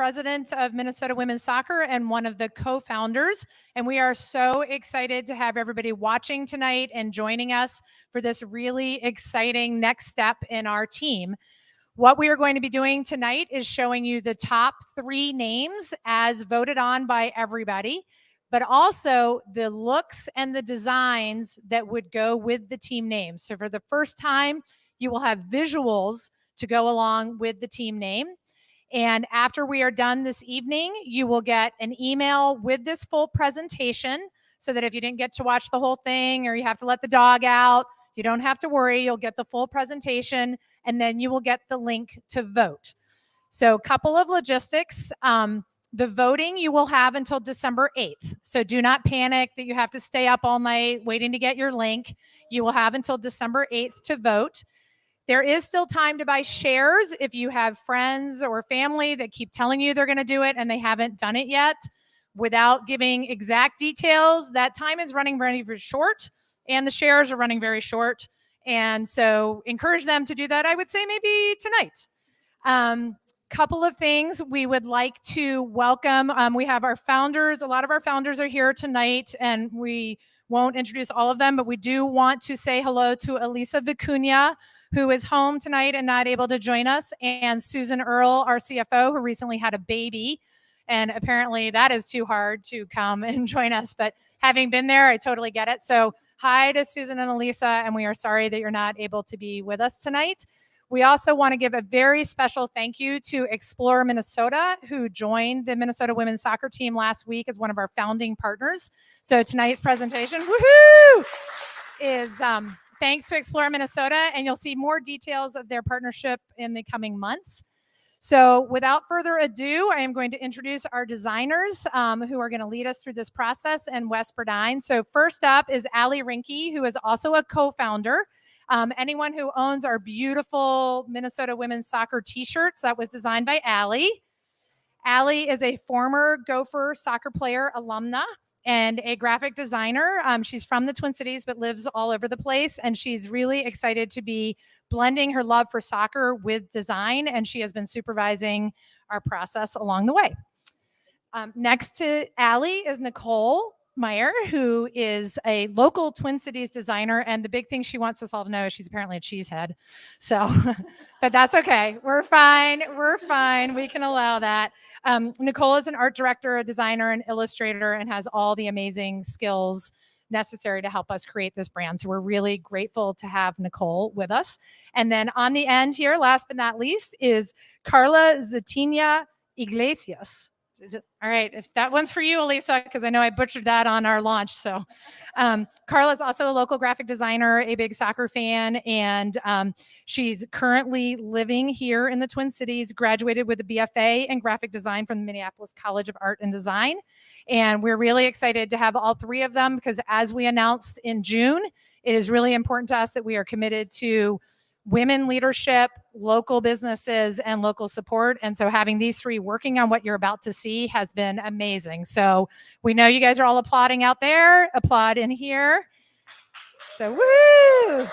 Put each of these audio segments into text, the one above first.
president of Minnesota Women's Soccer and one of the co-founders. And we are so excited to have everybody watching tonight and joining us for this really exciting next step in our team. What we are going to be doing tonight is showing you the top 3 names as voted on by everybody, but also the looks and the designs that would go with the team name. So for the first time, you will have visuals to go along with the team name. And after we are done this evening, you will get an email with this full presentation so that if you didn't get to watch the whole thing or you have to let the dog out, you don't have to worry. You'll get the full presentation and then you will get the link to vote. So a couple of logistics. The voting you will have until December 8th. So do not panic that you have to stay up all night waiting to get your link. You will have until December 8th to vote. There is still time to buy shares if you have friends or family that keep telling you they're going to do it and they haven't done it yet. Without giving exact details, that time is running very short and the shares are running very short. And so encourage them to do that, I would say maybe tonight. Couple of things we would like to welcome. We have our founders. A lot of our founders are here tonight, and we won't introduce all of them, but we do want to say hello to Elisa Vicuña, who is home tonight and not able to join us, and Susan Earle, our CFO, who recently had a baby. And apparently that is too hard to come and join us. But having been there, I totally get it. So hi to Susan and Elisa, and we are sorry that you're not able to be with us tonight. We also want to give a very special thank you to Explore Minnesota, who joined the Minnesota women's soccer team last week as one of our founding partners. So tonight's presentation, woohoo, is thanks to Explore Minnesota, and you'll see more details of their partnership in the coming months. So without further ado, I am going to introduce our designers who are going to lead us through this process, and Wes Burdine. So first up is Allie Rinke, who is also a co-founder. Anyone who owns our beautiful Minnesota women's soccer t-shirts, that was designed by Allie. Allie is a former Gopher soccer player alumna and a graphic designer. She's from the Twin Cities, but lives all over the place. And she's really excited to be blending her love for soccer with design. And she has been supervising our process along the way. Next to Allie is Nicole Meyer, who is a local Twin Cities designer. And the big thing she wants us all to know is she's apparently a cheesehead. So, but that's okay. We're fine. We're fine. We can allow that. Nicole is an art director, a designer, an illustrator, and has all the amazing skills necessary to help us create this brand. So we're really grateful to have Nicole with us. And then on the end here, last but not least, is Carla Zatina Iglesias. All right, if that one's for you, Elisa, because I know I butchered that on our launch. So Carla's also a local graphic designer, a big soccer fan, and she's currently living here in the Twin Cities, graduated with a BFA in graphic design from the Minneapolis College of Art and Design. And we're really excited to have all 3 of them because as we announced in June, it is really important to us that we are committed to women leadership, local businesses, and local support. And so having these 3 working on what you're about to see has been amazing. So we know you guys are all applauding out there. Applaud in here. So woo!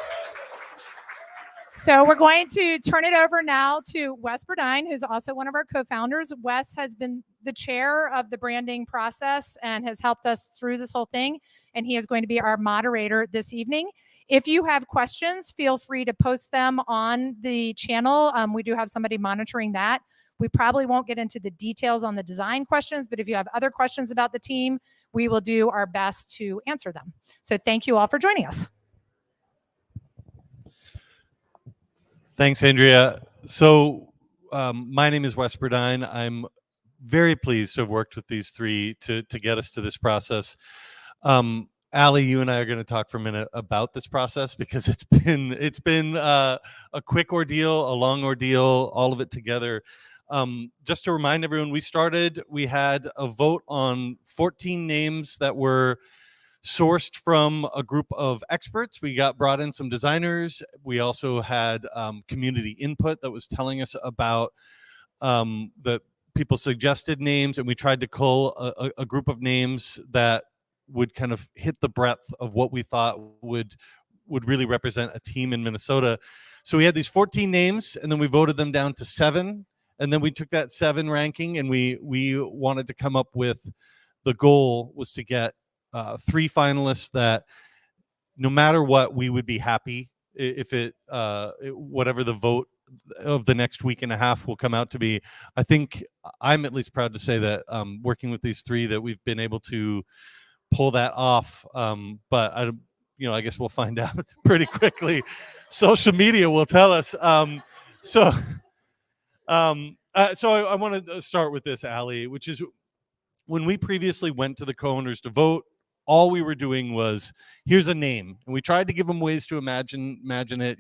So we're going to turn it over now to Wes Burdine, who's also one of our co-founders. Wes has been the chair of the branding process and has helped us through this whole thing. And he is going to be our moderator this evening. If you have questions, feel free to post them on the channel. We do have somebody monitoring that. We probably won't get into the details on the design questions, but if you have other questions about the team, we will do our best to answer them. So thank you all for joining us. Thanks, Andrea. So my name is Wes Burdine. I'm very pleased to have worked with these 3 to get us to this process. Allie, you and I are going to talk for a minute about this process because it's been a quick ordeal, a long ordeal, all of it together. Just to remind everyone, we had a vote on 14 names that were sourced from a group of experts. We brought in some designers. We also had community input that was telling us about the people suggested names, and we tried to cull a group of names that would kind of hit the breadth of what we thought would really represent a team in Minnesota. So we had these 14 names, and then we voted them down to 7, And then we took that 7 ranking, and we wanted to come up with, the goal was to get 3 finalists that no matter what, we would be happy if whatever the vote of the next week and a half will come out to be. I think I'm at least proud to say that working with these 3 that we've been able to pull that off. But I guess we'll find out pretty quickly. Social media will tell us. So I want to start with this, Allie, which is, when we previously went to the co-owners to vote, all we were doing was, here's a name, and we tried to give them ways to imagine it.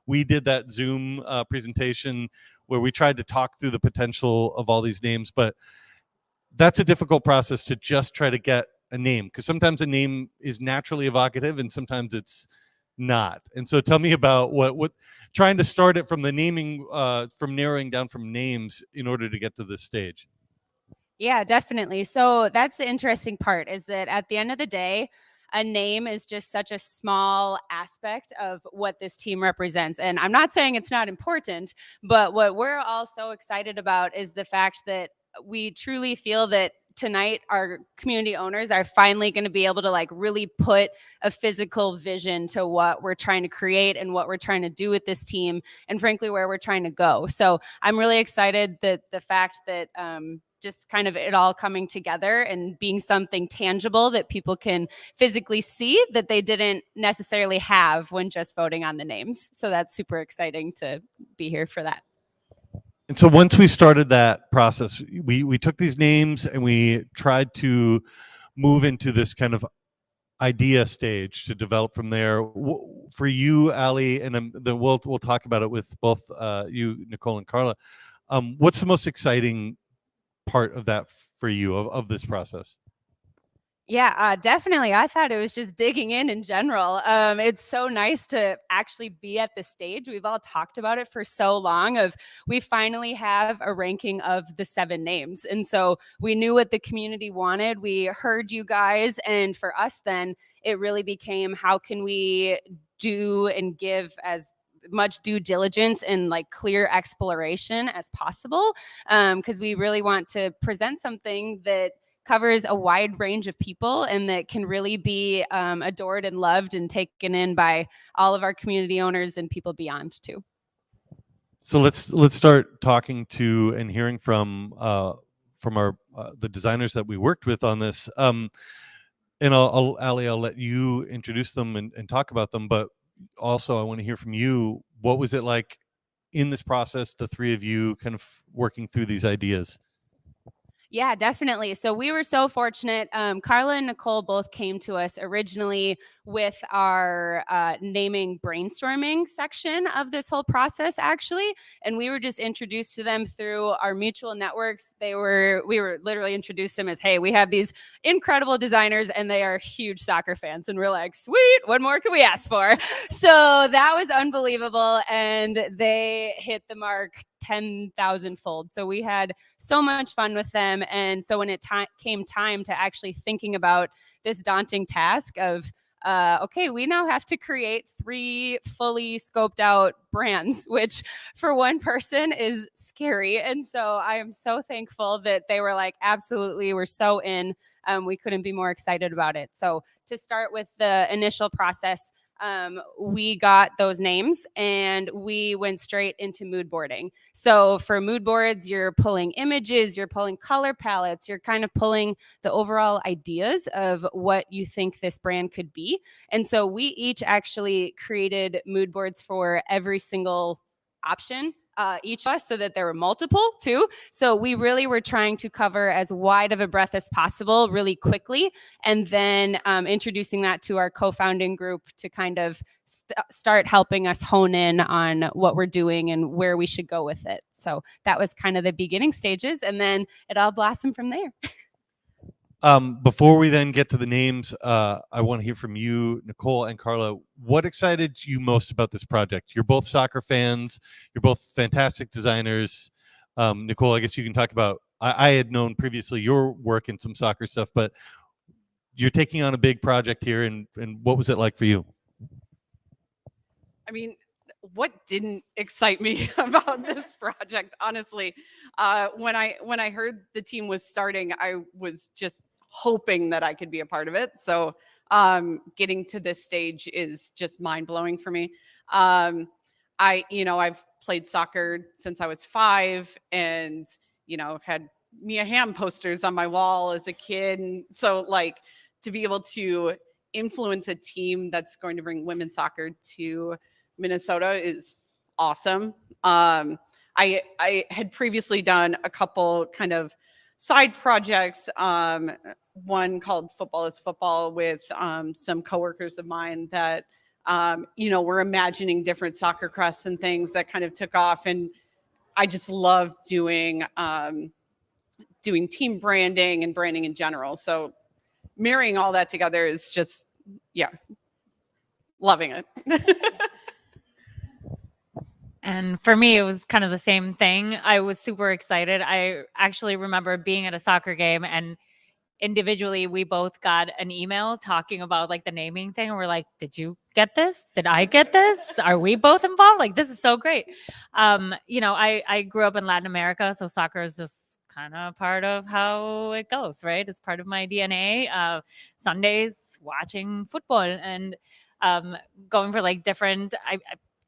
We did that Zoom presentation where we tried to talk through the potential of all these names, but that's a difficult process to just try to get a name, because sometimes a name is naturally evocative and sometimes it's not. And so tell me about what trying to start it from the naming, from narrowing down from names in order to get to this stage. Yeah, definitely. So that's the interesting part, is that at the end of the day, a name is just such a small aspect of what this team represents. And I'm not saying it's not important, but what we're all so excited about is the fact that we truly feel that tonight our community owners are finally going to be able to really put a physical vision to what we're trying to create and what we're trying to do with this team, and frankly where we're trying to go. So I'm really excited that the fact that just kind of it all coming together and being something tangible that people can physically see that they didn't necessarily have when just voting on the names. So that's super exciting to be here for that. And so once we started that process, we took these names and we tried to move into this kind of idea stage to develop from there. For you, Allie, and then we'll talk about it with both you, Nicole, and Carla. What's the most exciting part of that for you, of this process? Yeah, definitely. I thought it was just digging in general. It's so nice to actually be at the stage. We've all talked about it for so long, we finally have a ranking of the 7 names. And so we knew what the community wanted. We heard you guys. And for us, then it really became, how can we do and give as much due diligence and clear exploration as possible, because we really want to present something that covers a wide range of people and that can really be adored and loved and taken in by all of our community owners and people beyond too. So let's start talking to and hearing from our the designers that we worked with on this. And Allie, I'll let you introduce them and talk about them, but also I want to hear from you. What was it like in this process, the 3 of you kind of working through these ideas? Yeah, definitely. So we were so fortunate. Carla and Nicole both came to us originally with our naming brainstorming section of this whole process, actually. And we were just introduced to them through our mutual networks. We were literally introduced to them as, hey, we have these incredible designers and they are huge soccer fans. And we're like, sweet, what more can we ask for? So that was unbelievable. And they hit the mark 10,000 fold. So we had so much fun with them. And so when it came time to actually thinking about this daunting task of, okay, we now have to create 3 fully scoped out brands, which for one person is scary. And so I am so thankful that they were like, absolutely, we're so in. We couldn't be more excited about it. So to start with the initial process, we got those names and we went straight into mood boarding. So for mood boards, you're pulling images, you're pulling color palettes, you're kind of pulling the overall ideas of what you think this brand could be. And so we each actually created mood boards for every single option, each of us, so that there were multiple too. So we really were trying to cover as wide of a breadth as possible really quickly, and then introducing that to our co-founding group to kind of start helping us hone in on what we're doing and where we should go with it. So that was kind of the beginning stages, and then it all blossomed from there. Before we then get to the names, I want to hear from you, Nicole and Carla. What excited you most about this project? You're both soccer fans. You're both fantastic designers. Nicole, I guess you can talk about, I had known previously your work in some soccer stuff, but you're taking on a big project here, and what was it like for you? I mean, what didn't excite me about this project, honestly. When I heard the team was starting, I was just hoping that I could be a part of it. So getting to this stage is just mind blowing for me. I've played soccer since I was 5, and had Mia Hamm posters on my wall as a kid, and so like to be able to influence a team that's going to bring women's soccer to Minnesota is awesome. I had previously done a couple kind of side projects. One called Football is Football with some coworkers of mine that were imagining different soccer crests and things that kind of took off. And I just love doing team branding and branding in general. So marrying all that together is just, yeah, loving it. And for me, it was kind of the same thing. I was super excited. I actually remember being at a soccer game, and individually we both got an email talking about like the naming thing. And we're like, did you get this? Did I get this? Are we both involved? Like, this is so great. I grew up in Latin America, so soccer is just kind of part of how it goes, right? It's part of my DNA. Sundays watching football and going for like different.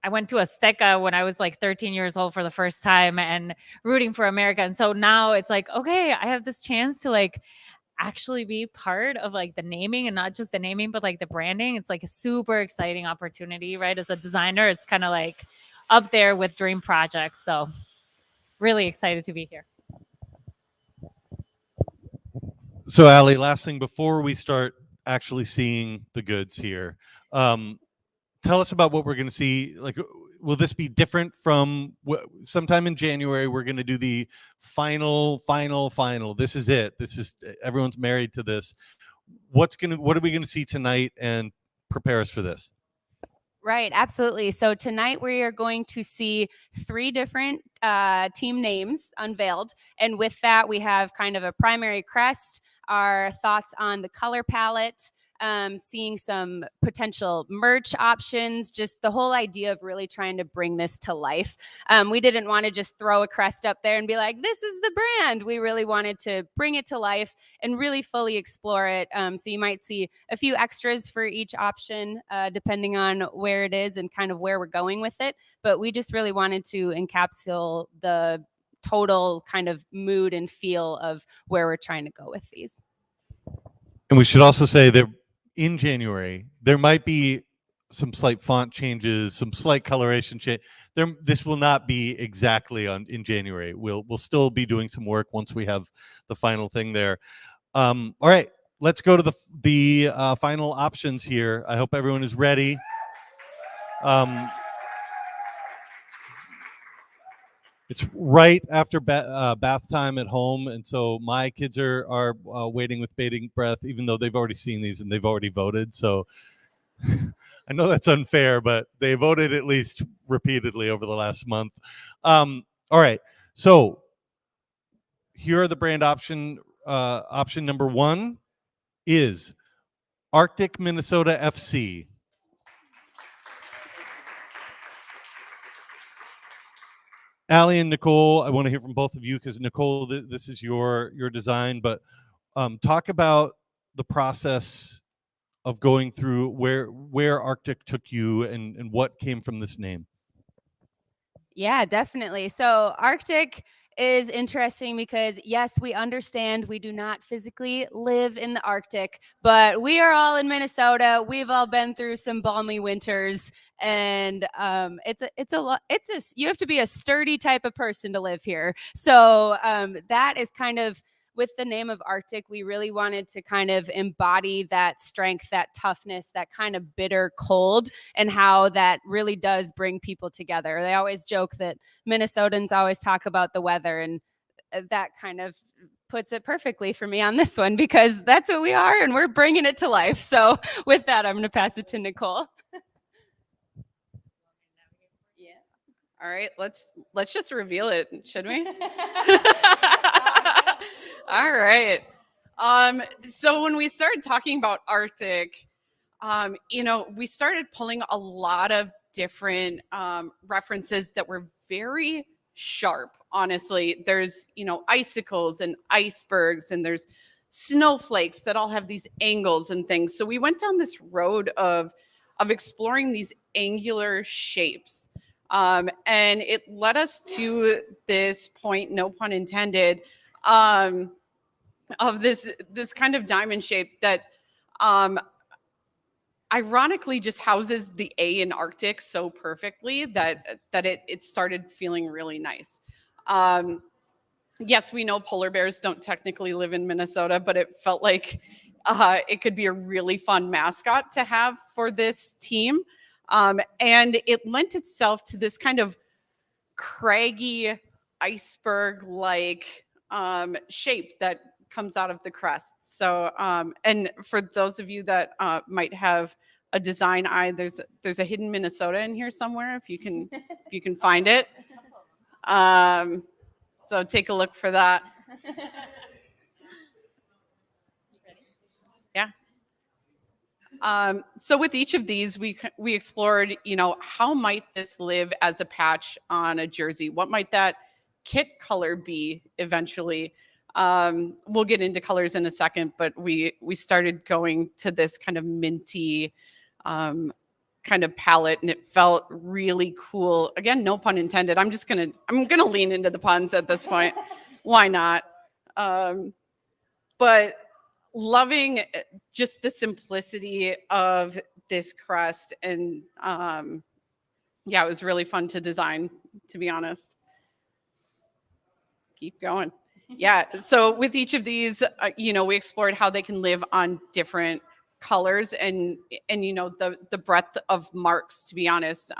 I went to Azteca when I was like 13 years old for the first time and rooting for America. And so now it's like, okay, I have this chance to like actually be part of like the naming, and not just the naming, but like the branding. It's like a super exciting opportunity, right? As a designer, it's kind of like up there with dream projects. So really excited to be here. So Allie, last thing before we start actually seeing the goods here, tell us about what we're going to see. Like, will this be different from sometime in January? We're going to do the final. This is it. This is, everyone's married to this. What are we going to see tonight, and prepare us for this? Right, absolutely. So tonight we are going to see 3 different team names unveiled. And with that, we have kind of a primary crest, our thoughts on the color palette, seeing some potential merch options, just the whole idea of really trying to bring this to life. We didn't want to just throw a crest up there and be like, this is the brand. We really wanted to bring it to life and really fully explore it. So you might see a few extras for each option, depending on where it is and kind of where we're going with it. But we just really wanted to encapsulate the total kind of mood and feel of where we're trying to go with these. And we should also say that in January, there might be some slight font changes, some slight coloration change. This will not be exactly in January. We'll still be doing some work once we have the final thing there. All right, let's go to the final options here. I hope everyone is ready. It's right after bath time at home, and so my kids are waiting with bated breath, even though they've already seen these and they've already voted. So I know that's unfair, but they voted at least repeatedly over the last month. All right, so here are the brand option. Option number 1 is Arctic Minnesota FC. Allie and Nicole, I want to hear from both of you, because Nicole, this is your design, but talk about the process of going through where Arctic took you and what came from this name. Yeah, definitely. So Arctic is interesting because, yes, we understand we do not physically live in the Arctic, but we are all in Minnesota. We've all been through some balmy winters, and you have to be a sturdy type of person to live here. So that is kind of, with the name of Arctic, we really wanted to kind of embody that strength, that toughness, that kind of bitter cold, and how that really does bring people together. They always joke that Minnesotans always talk about the weather, and that kind of puts it perfectly for me on this one, because that's what we are, and we're bringing it to life. So with that, I'm going to pass it to Nicole. Yeah. All right, let's just reveal it, should we? All right. So when we started talking about Arctic, we started pulling a lot of different references that were very sharp. Honestly, there's, you know, icicles and icebergs, and there's snowflakes that all have these angles and things. So we went down this road of exploring these angular shapes. And it led us to this point, no pun intended, of this kind of diamond shape that ironically just houses the A in Arctic so perfectly that it started feeling really nice. Yes, we know polar bears don't technically live in Minnesota, but it felt like it could be a really fun mascot to have for this team. And it lent itself to this kind of craggy iceberg-like shape that comes out of the crest. So, and for those of you that might have a design eye, there's a hidden Minnesota in here somewhere if you can find it. So take a look for that. Yeah. So with each of these, we explored, you know, how might this live as a patch on a jersey? What might that kit color be eventually? We'll get into colors in a second, but we started going to this kind of minty kind of palette, and it felt really cool. Again, no pun intended. I'm gonna lean into the puns at this point. Why not? But loving just the simplicity of this crest, and yeah, it was really fun to design, to be honest. Keep going. Yeah, so with each of these, you know, we explored how they can live on different colors and you know, the breadth of marks, to be honest.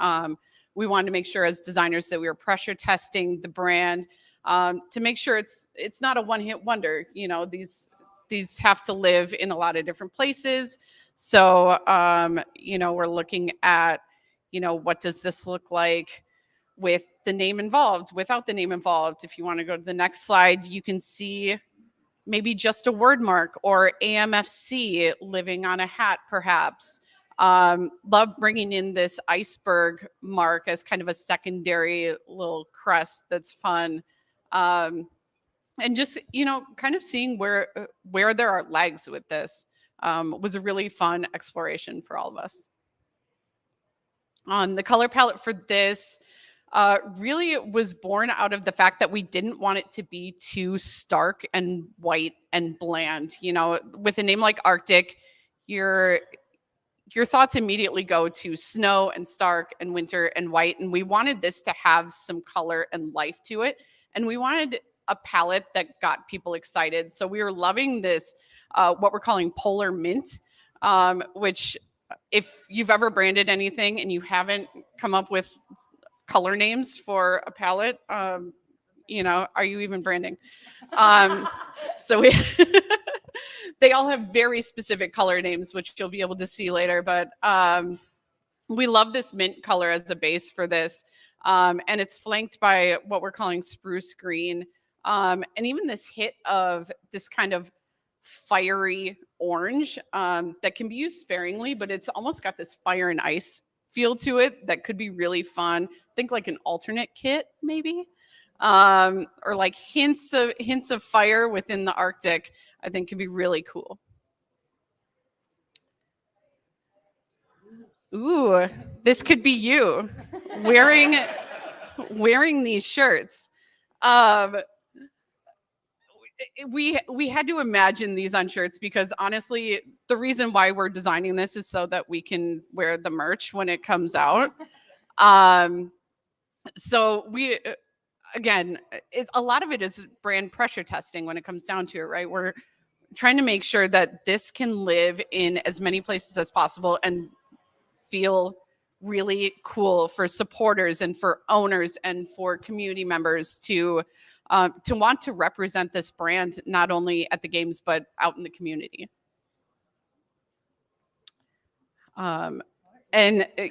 We wanted to make sure as designers that we were pressure testing the brand to make sure it's not a one-hit wonder. You know, these have to live in a lot of different places. So, you know, we're looking at, you know, what does this look like with the name involved, without the name involved. If you want to go to the next slide, you can see maybe just a word mark or AMFC living on a hat, perhaps. Love bringing in this iceberg mark as kind of a secondary little crest that's fun. And just, you know, kind of seeing where there are legs with this was a really fun exploration for all of us. The color palette for this really was born out of the fact that we didn't want it to be too stark and white and bland. You know, with a name like Arctic, your thoughts immediately go to snow and stark and winter and white. And we wanted this to have some color and life to it. And we wanted a palette that got people excited. So we were loving this, what we're calling polar mint, which if you've ever branded anything and you haven't come up with color names for a palette, you know, are you even branding? So they all have very specific color names, which you'll be able to see later. But we love this mint color as a base for this. And it's flanked by what we're calling spruce green. And even this hit of this kind of fiery orange that can be used sparingly, but it's almost got this fire and ice feel to it that could be really fun. Think like an alternate kit, maybe, or like hints of fire within the Arctic. I think could be really cool. Ooh, this could be you wearing these shirts. We had to imagine these on shirts because honestly, the reason why we're designing this is so that we can wear the merch when it comes out. So we, again, a lot of it is brand pressure testing when it comes down to it, right? We're trying to make sure that this can live in as many places as possible and feel really cool for supporters and for owners and for community members to want to represent this brand, not only at the games, but out in the community. And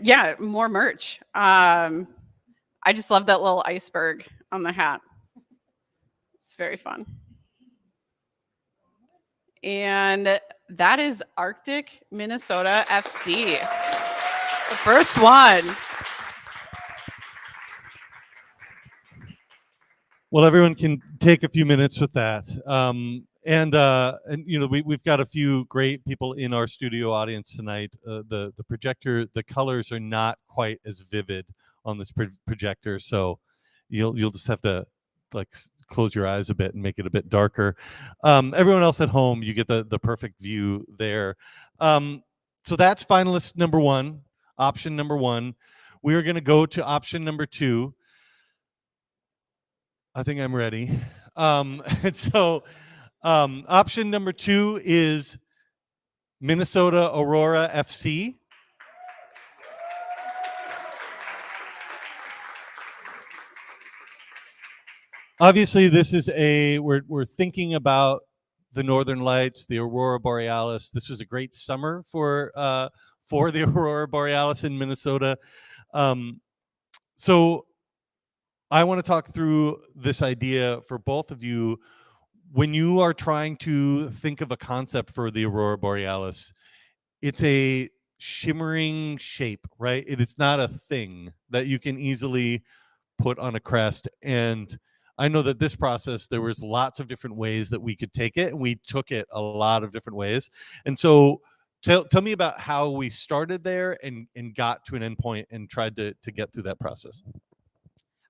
yeah, more merch. I just love that little iceberg on the hat. It's very fun. And that is Arctic Minnesota FC. The first one. Well, everyone can take a few minutes with that. And you know, we've got a few great people in our studio audience tonight. The projector, the colors are not quite as vivid on this projector, so you'll just have to like close your eyes a bit and make it a bit darker. Everyone else at home, you get the perfect view there. So that's finalist number one, option number one. We are going to go to option number two. I think I'm ready. And so option number two is Minnesota Aurora FC. Obviously, this is we're thinking about the Northern Lights, the Aurora Borealis. This was a great summer for the Aurora Borealis in Minnesota. So I want to talk through this idea for both of you. When you are trying to think of a concept for the Aurora Borealis, it's a shimmering shape, right? It's not a thing that you can easily put on a crest. And I know that this process, there was lots of different ways that we could take it, and we took it a lot of different ways. And so tell me about how we started there and got to an endpoint and tried to get through that process.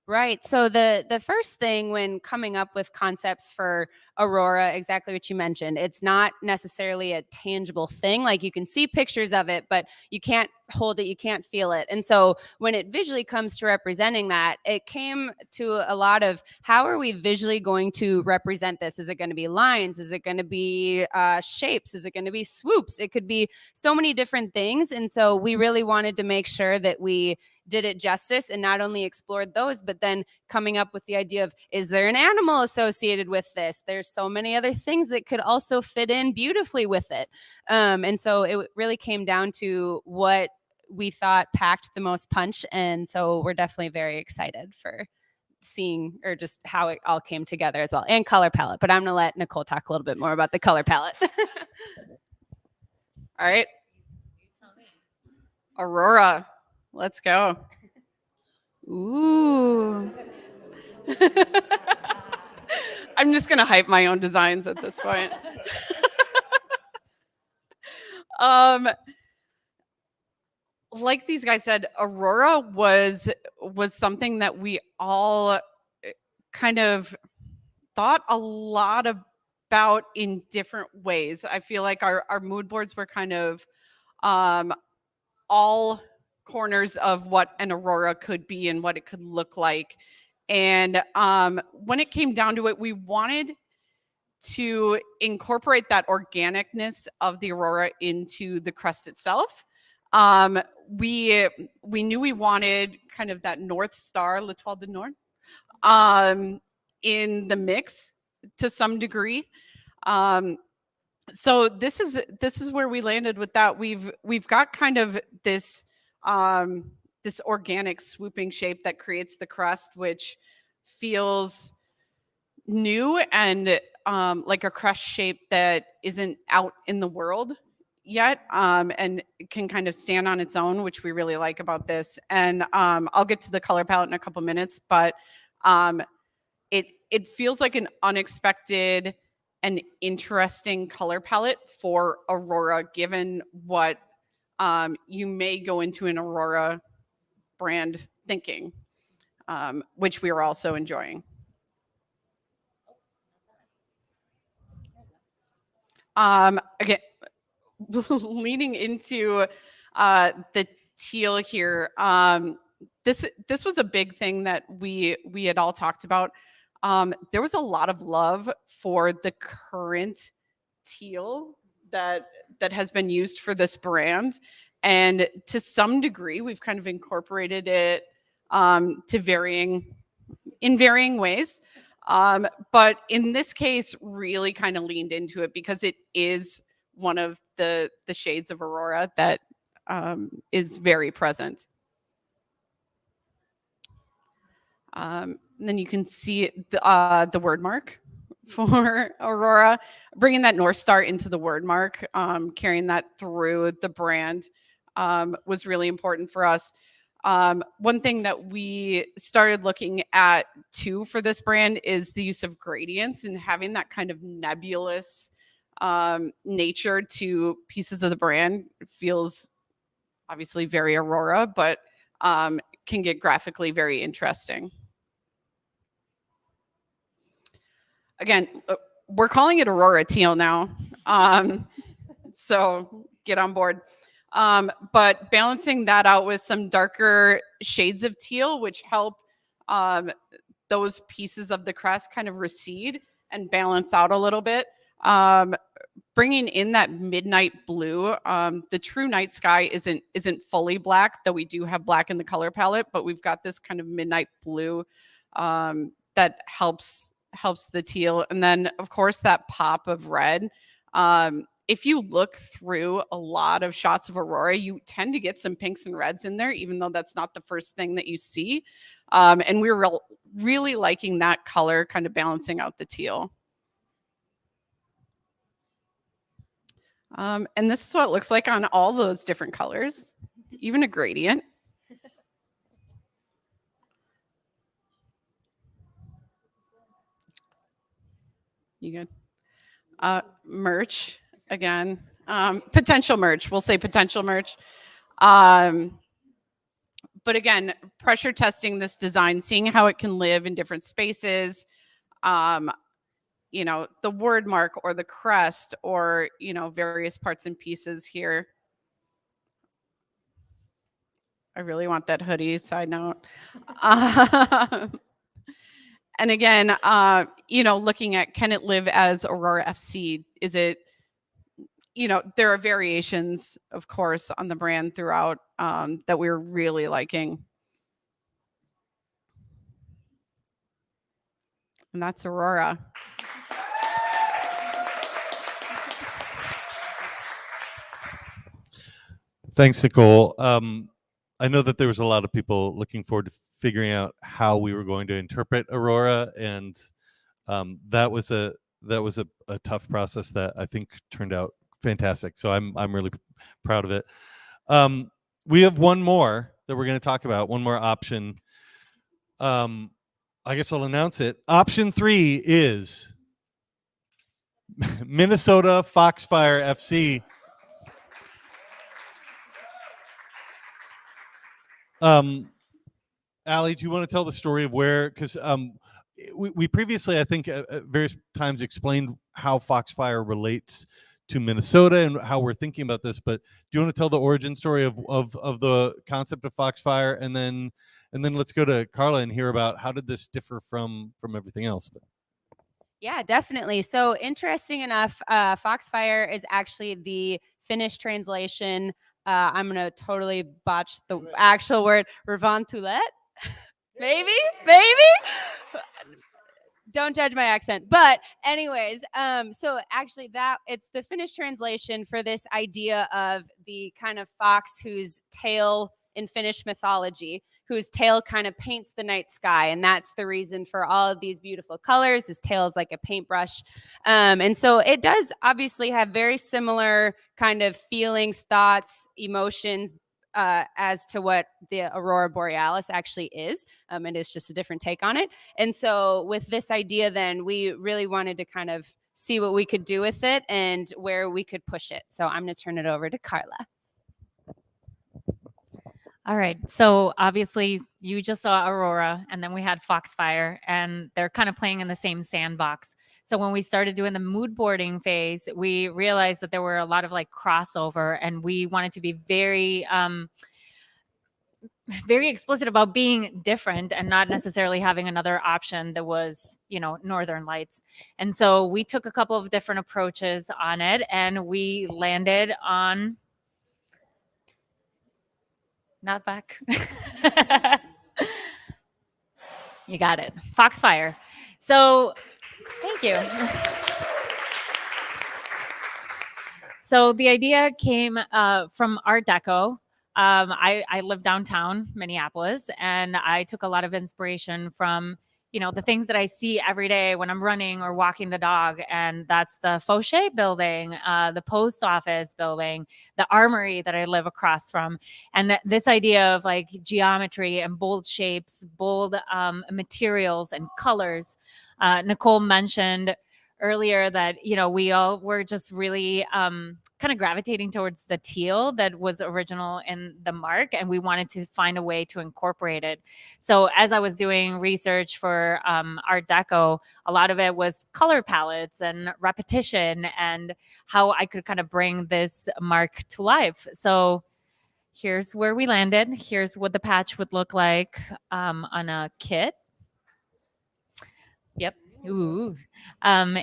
Right. So the first thing when coming up with concepts for Aurora, exactly what you mentioned, it's not necessarily a tangible thing. Like you can see pictures of it, but you can't hold it, you can't feel it. And so when it visually comes to representing that, it came to a lot of how are we visually going to represent this? Is it going to be lines? Is it going to be shapes? Is it going to be swoops? It could be so many different things. And so we really wanted to make sure that we did it justice and not only explored those, but then coming up with the idea of, is there an animal associated with this? There's so many other things that could also fit in beautifully with it. And so it really came down to what we thought packed the most punch. And so we're definitely very excited for seeing or just how it all came together as well, and color palette. But I'm going to let Nicole talk a little bit more about the color palette. All right. Aurora. Let's go. Ooh. I'm just going to hype my own designs at this point. Like these guys said, Aurora was something that we all kind of thought a lot about in different ways. I feel like our mood boards were kind of all corners of what an Aurora could be and what it could look like. And when it came down to it, we wanted to incorporate that organicness of the Aurora into the crest itself. We knew we wanted kind of that North Star, L'Étoile du Nord, in the mix to some degree. So this is where we landed with that. We've got kind of this this organic swooping shape that creates the crest, which feels new and like a crest shape that isn't out in the world yet, and can kind of stand on its own, which we really like about this. And I'll get to the color palette in a couple minutes, but it feels like an unexpected and interesting color palette for Aurora, given what you may go into an Aurora brand thinking, which we are also enjoying. Again, leaning into the teal here, this was a big thing that we had all talked about. There was a lot of love for the current teal that has been used for this brand, and to some degree we've kind of incorporated it in varying ways, but in this case really kind of leaned into it because it is one of the shades of Aurora that is very present. And then you can see the word mark for Aurora, bringing that North Star into the word mark, carrying that through the brand was really important for us. One thing that we started looking at too for this brand is the use of gradients and having that kind of nebulous nature to pieces of the brand. It feels obviously very Aurora, but can get graphically very interesting. Again, we're calling it Aurora teal now. So get on board. But balancing that out with some darker shades of teal, which help those pieces of the crest kind of recede and balance out a little bit. Bringing in that midnight blue. The true night sky isn't fully black, though we do have black in the color palette, but we've got this kind of midnight blue that helps the teal. And then, of course, that pop of red. If you look through a lot of shots of Aurora, you tend to get some pinks and reds in there, even though that's not the first thing that you see. And we're really liking that color kind of balancing out the teal. And this is what it looks like on all those different colors, even a gradient. You good? Merch again. Potential merch. We'll say potential merch. But again, pressure testing this design, seeing how it can live in different spaces. You know, the word mark or the crest or, you know, various parts and pieces here. I really want that hoodie, side note. And again, you know, looking at, can it live as Aurora FC? Is it, you know, there are variations, of course, on the brand throughout that we're really liking. And that's Aurora. Thanks, Nicole. I know that there was a lot of people looking forward to figuring out how we were going to interpret Aurora, and that was a tough process that I think turned out fantastic. So I'm really proud of it. We have one more that we're going to talk about, one more option. I guess I'll announce it. Option 3 is Minnesota Foxfire FC. Allie, do you want to tell the story of where, because we previously, I think, at various times explained how Foxfire relates to Minnesota and how we're thinking about this, but do you want to tell the origin story of the concept of Foxfire, and then let's go to Carla and hear about how did this differ from everything else? Yeah, definitely. So interesting enough, Foxfire is actually the Finnish translation. I'm going to totally botch the actual word, Revantulet. maybe. Don't judge my accent. But anyways, so actually it's the Finnish translation for this idea of the kind of fox whose tail in Finnish mythology, whose tail kind of paints the night sky. And that's the reason for all of these beautiful colors. His tail is like a paintbrush. And so it does obviously have very similar kind of feelings, thoughts, emotions, as to what the Aurora Borealis actually is. It is just a different take on it. And so with this idea, then we really wanted to kind of see what we could do with it and where we could push it. So I'm going to turn it over to Carla. All right. So obviously you just saw Aurora, and then we had Foxfire, and they're kind of playing in the same sandbox. So when we started doing the mood boarding phase, we realized that there were a lot of like crossover, and we wanted to be very, very explicit about being different and not necessarily having another option that was, you know, Northern Lights. And so we took a couple of different approaches on it, and we landed on not back. You got it. Foxfire. So thank you. So the idea came from Art Deco. I live downtown Minneapolis, and I took a lot of inspiration from the things that I see every day when I'm running or walking the dog. And that's the Fauché building, the post office building, the armory that I live across from. And this idea of like geometry and bold shapes, bold materials and colors. Nicole mentioned earlier that, we all were just really kind of gravitating towards the teal that was original in the mark, and we wanted to find a way to incorporate it. So as I was doing research for Art Deco, a lot of it was color palettes and repetition and how I could kind of bring this mark to life. So here's where we landed. Here's what the patch would look like on a kit. Yep. Ooh.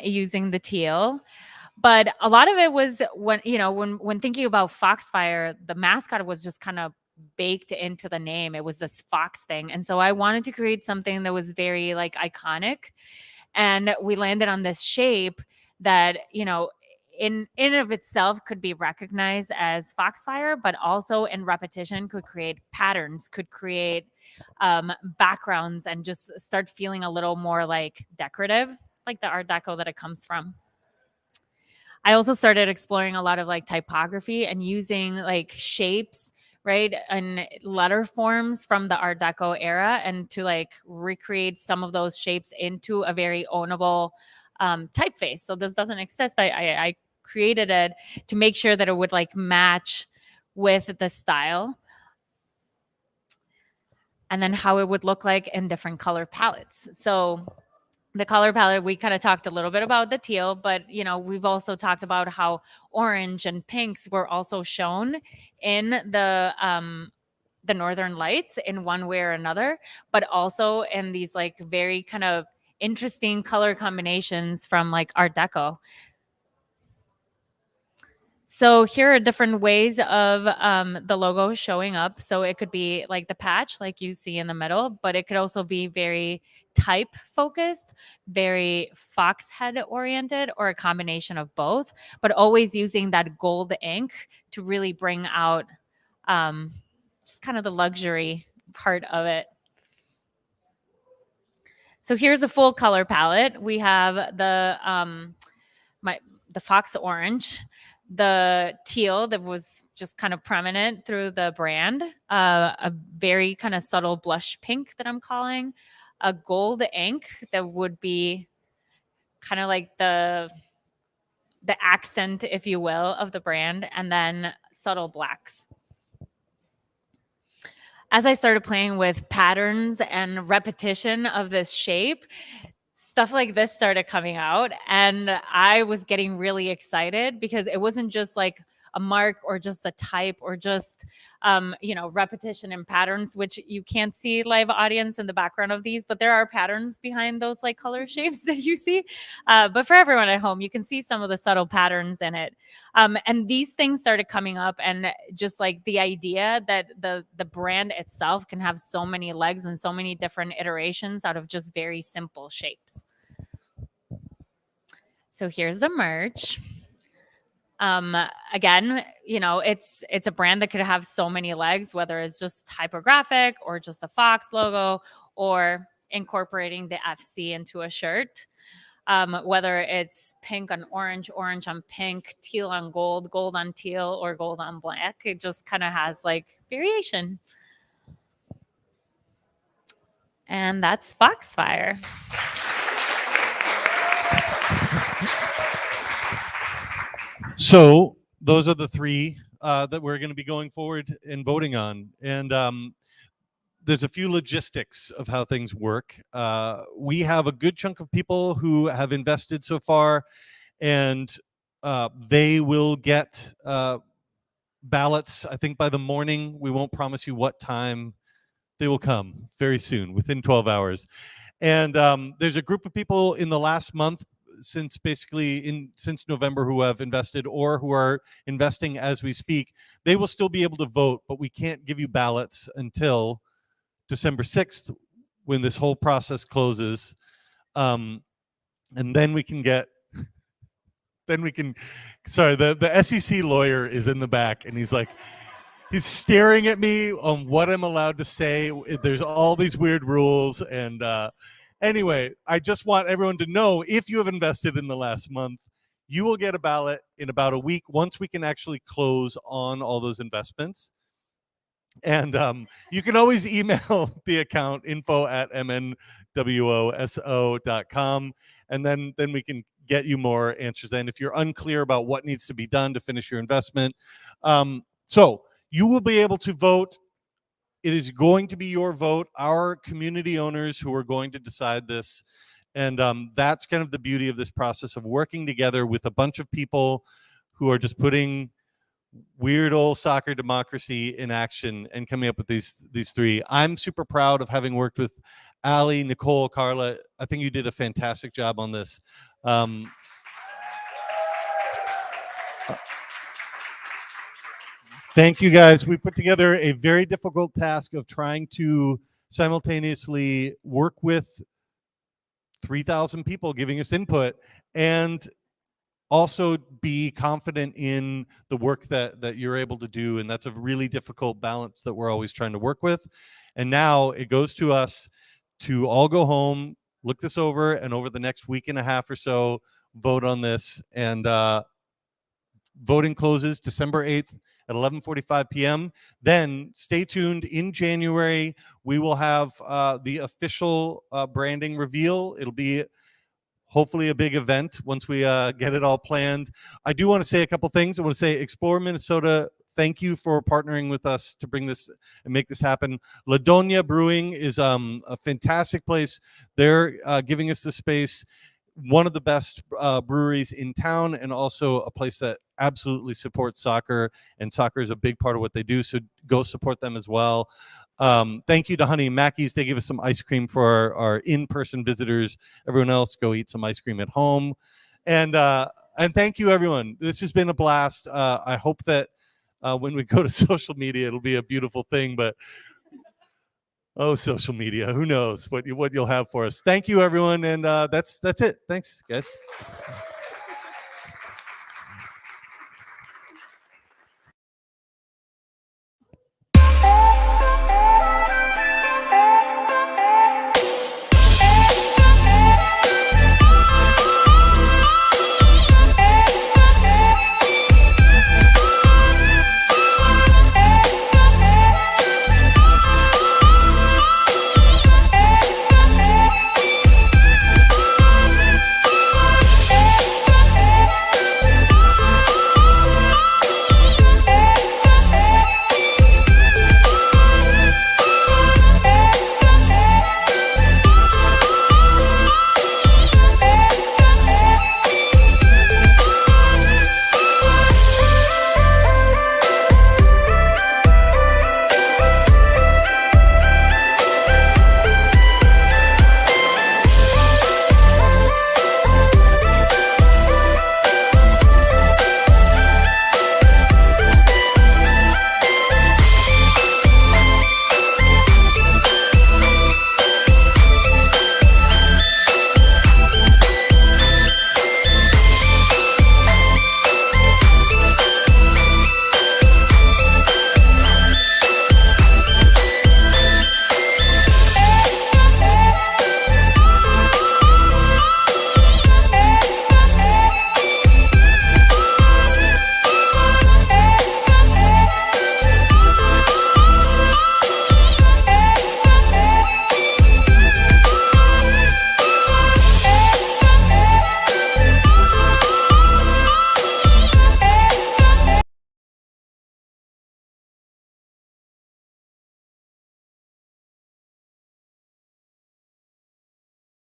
Using the teal. But a lot of it was when thinking about Foxfire, the mascot was just kind of baked into the name. It was this fox thing. And so I wanted to create something that was very like iconic. And we landed on this shape that, in of itself could be recognized as Foxfire, but also in repetition could create patterns, could create backgrounds, and just start feeling a little more like decorative, like the Art Deco that it comes from. I also started exploring a lot of like typography and using like shapes, right, and letter forms from the Art Deco era, and to like recreate some of those shapes into a very ownable typeface. So this doesn't exist. I created it to make sure that it would like match with the style, and then how it would look like in different color palettes. So the color palette, we kind of talked a little bit about the teal, but we've also talked about how orange and pinks were also shown in the Northern Lights in one way or another, but also in these like very kind of interesting color combinations from like Art Deco. So here are different ways of the logo showing up. So it could be like the patch, like you see in the middle, but it could also be very type focused, very fox head oriented, or a combination of both, but always using that gold ink to really bring out just kind of the luxury part of it. So here's the full color palette. We have the fox orange, the teal that was just kind of prominent through the brand, a very kind of subtle blush pink that I'm calling, a gold ink that would be kind of like the accent, if you will, of the brand, and then subtle blacks. As I started playing with patterns and repetition of this shape, stuff like this started coming out, and I was getting really excited because it wasn't just like a mark or just a type or just repetition and patterns, which you can't see live audience in the background of these, but there are patterns behind those like color shapes that you see. But for everyone at home, you can see some of the subtle patterns in it. And these things started coming up, and just like the idea that the brand itself can have so many legs and so many different iterations out of just very simple shapes. So here's the merch. Again, it's a brand that could have so many legs, whether it's just typographic or just a Fox logo, or incorporating the FC into a shirt. Whether it's pink on orange, orange on pink, teal on gold, gold on teal, or gold on black. It just kind of has like variation. And that's Foxfire. So those are the three that we're going to be going forward and voting on. And there's a few logistics of how things work. We have a good chunk of people who have invested so far, and they will get ballots, I think, by the morning. We won't promise you what time. They will come very soon, within 12 hours. And there's a group of people in the last month, since November, who have invested or who are investing as we speak. They will still be able to vote, but we can't give you ballots until December 6th, when this whole process closes. And then we can get, sorry, the SEC lawyer is in the back, and he's staring at me on what I'm allowed to say. There's all these weird rules, and Anyway, I just want everyone to know, if you have invested in the last month, you will get a ballot in about a week once we can actually close on all those investments. And you can always email the account info@mnwoso.com, and then we can get you more answers then if you're unclear about what needs to be done to finish your investment. So you will be able to vote. It is going to be your vote, our community owners, who are going to decide this. And that's kind of the beauty of this process of working together with a bunch of people who are just putting weird old soccer democracy in action and coming up with these three. I'm super proud of having worked with Ali, Nicole, Carla. I think you did a fantastic job on this. Thank you, guys. We put together a very difficult task of trying to simultaneously work with 3,000 people giving us input and also be confident in the work that you're able to do. And that's a really difficult balance that we're always trying to work with. And now it goes to us to all go home, look this over, and over the next week and a half or so, vote on this. And voting closes December 8th at 11:45 p.m. Then stay tuned. In January, we will have the official branding reveal. It'll be hopefully a big event once we get it all planned. I do want to say a couple things. I want to say Explore Minnesota, thank you for partnering with us to bring this and make this happen. La Doña Brewing is a fantastic place. They're giving us the space. One of the best breweries in town, and also a place that absolutely supports soccer, and soccer is a big part of what they do, so go support them as well. Thank you to Honey Mackey's. They gave us some ice cream for our in-person visitors. Everyone else, go eat some ice cream at home. And thank you, everyone. This has been a blast. I hope that when we go to social media, it'll be a beautiful thing, but oh, social media, who knows what you'll have for us. Thank you, everyone, and that's it. Thanks, guys.